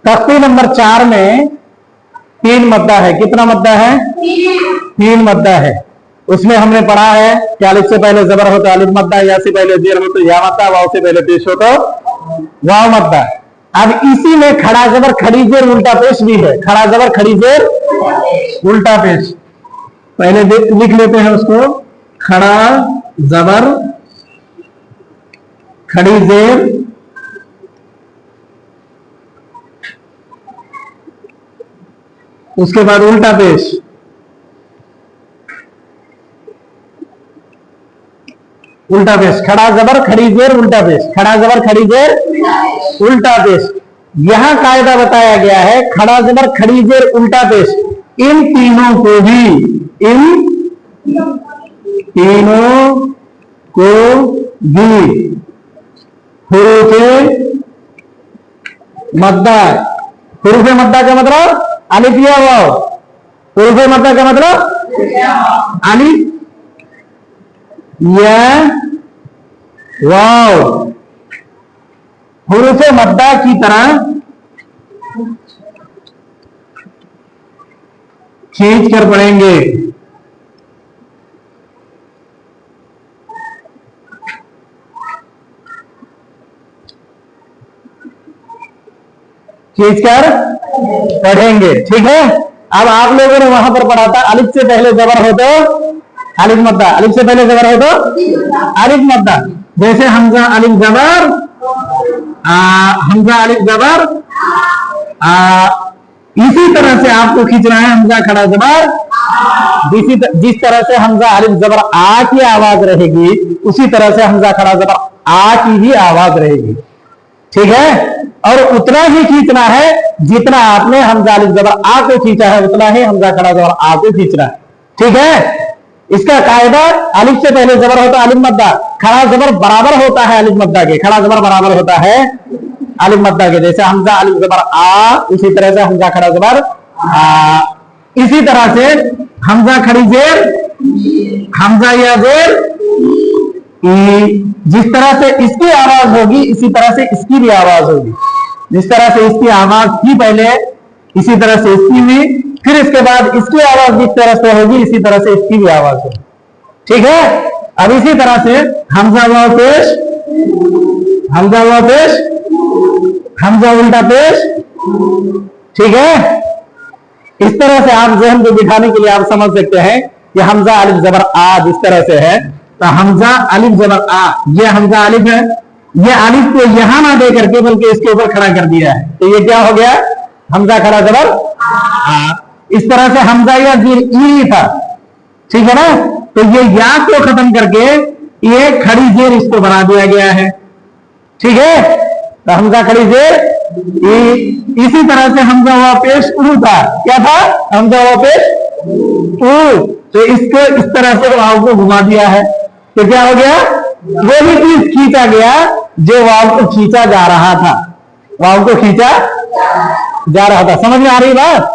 तख्ती नंबर 4 में 3 मद्दा है। कितना मद्दा है? 3 मद्दा है। उसमें हमने पढ़ा है कि अलिफ से पहले जबर हो तो अलिफ मद्दा, या से पहले जेर हो तो या मद्दा, वाव से पहले पेश हो तो वाव मद्दा। अब इसी में खड़ा जबर खड़ी जेर उल्टा पेश भी है। खड़ा जबर खड़ी जेर उल्टा पेश, पहले लिख लेते हैं उसको। खड़ा जबर खड़ी जेर उसके बाद उल्टा पेश, उल्टा पेश। खड़ा जबर खड़ी जेर उल्टा पेश, खड़ा जबर खड़ी जेर उल्टा पेश। यहां कायदा बताया गया है खड़ा जबर खड़ी जेर उल्टा पेश, इन तीनों को भी, इन तीनों को भी हुरूफे मद्दा। हुरूफे मद्दा का मतलब अलिफ या वाव। हुरूफे मद्दा का मतलब अलिफ या वाव। हुरूफे मद्दा की तरह खींच कर पढ़ेंगे। खींच कर पढ़ेंगे, ठीक है। अब आप लोगों ने वहां पर पढ़ा था अलिफ से पहले जबर हो तो अलिफ मद्दा, अलिफ से पहले जबर हो तो अलिफ मद्दा। जैसे हमजा अलिफ जबर हमजा अलिफ जबर इसी तरह से आपको खींचना है हमजा खड़ा जबर। जिस तरह से हमजा अलिफ जबर आ की आवाज रहेगी, उसी तरह से हमजा खड़ा जबर आ की भी आवाज रहेगी, ठीक है। और उतना ही खींचना है जितना आपने हमजा अलिफ जबर आ को खींचा है, उतना ही हमजा खड़ा जबर आ को खींचना है, ठीक है। इसका कायदा अलिफ से पहले जबर होता है अलिफ मद्दा, खड़ा जबर बराबर होता है अलिफ मद्दा के, खड़ा जबर बराबर होता है अलिफ मद्दा के। जैसे हमजा अलिफ जबर आ, उसी तरह से हमजा खड़ा जबर आ। इसी तरह से हमजा खड़ी जेर, हमजा या जेर, जिस तरह से इसकी आवाज होगी इसी तरह से इसकी भी आवाज होगी। जिस तरह से इसकी आवाज थी पहले, इसी तरह से इसकी भी, फिर इसके बाद इसकी आवाज जिस तरह से होगी इसी तरह से इसकी भी आवाज होगी, ठीक है। अब इसी तरह से हमजा वाव पेश, हमजा वाव पेश, हमजा उल्टा पेश, ठीक है। इस तरह से आप जहन को बिठाने के लिए आप समझ सकते हैं कि हमजा अलिफ जबर आ जिस तरह से है, तो हमजा अलिफ जबर आ, ये हमजा अलिफ है, ये अलिफ को यहां ना दे करके बल्कि इसके ऊपर खड़ा कर दिया है, तो ये क्या हो गया? हमजा खड़ा जबर आ। इस तरह से हमजा या जेर ई था, ठीक है ना। तो ये या को खत्म करके ये खड़ी जेर इसको बना दिया गया है, ठीक है। तो हमजा खड़ी जेर ई। इसी तरह से हमजा हुआ पेश ऊ था, क्या था? हमजा हुआ पेश ऊ। तो इसको इस तरह से वाव को घुमा दिया है, तो क्या हो गया? वो भी चीज खींचा गया जो वाव को खींचा जा रहा था, वाव को खींचा जा रहा था। समझ में आ रही बात?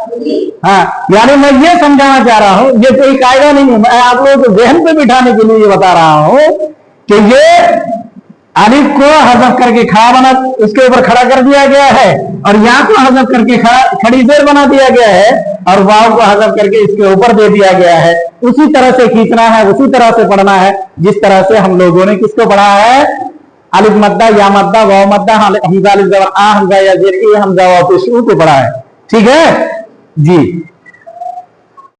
हाँ, यानी मैं ये समझाना चाह रहा हूं, ये कोई कायदा नहीं है, मैं आप लोगों को जहन पे बिठाने के लिए ये बता रहा हूं कि ये अलिफ को हज़फ करके खड़ा बना, उसके ऊपर खड़ा कर दिया गया है, और या को हज़फ करके खड़ी जेर बना दिया गया है, और वाव को हज़फ करके इसके ऊपर दे दिया गया है। उसी तरह से खींचना है, उसी तरह से पढ़ना है जिस तरह से हम लोगों ने किसको पढ़ा है? अलिफ मद्दा, या मद्दा, वाव मद्दा, हमजा अलिफ जबर आ, हमजा या जेर ई, हमजा वाव पेश ऊ को पढ़ा है, ठीक है जी।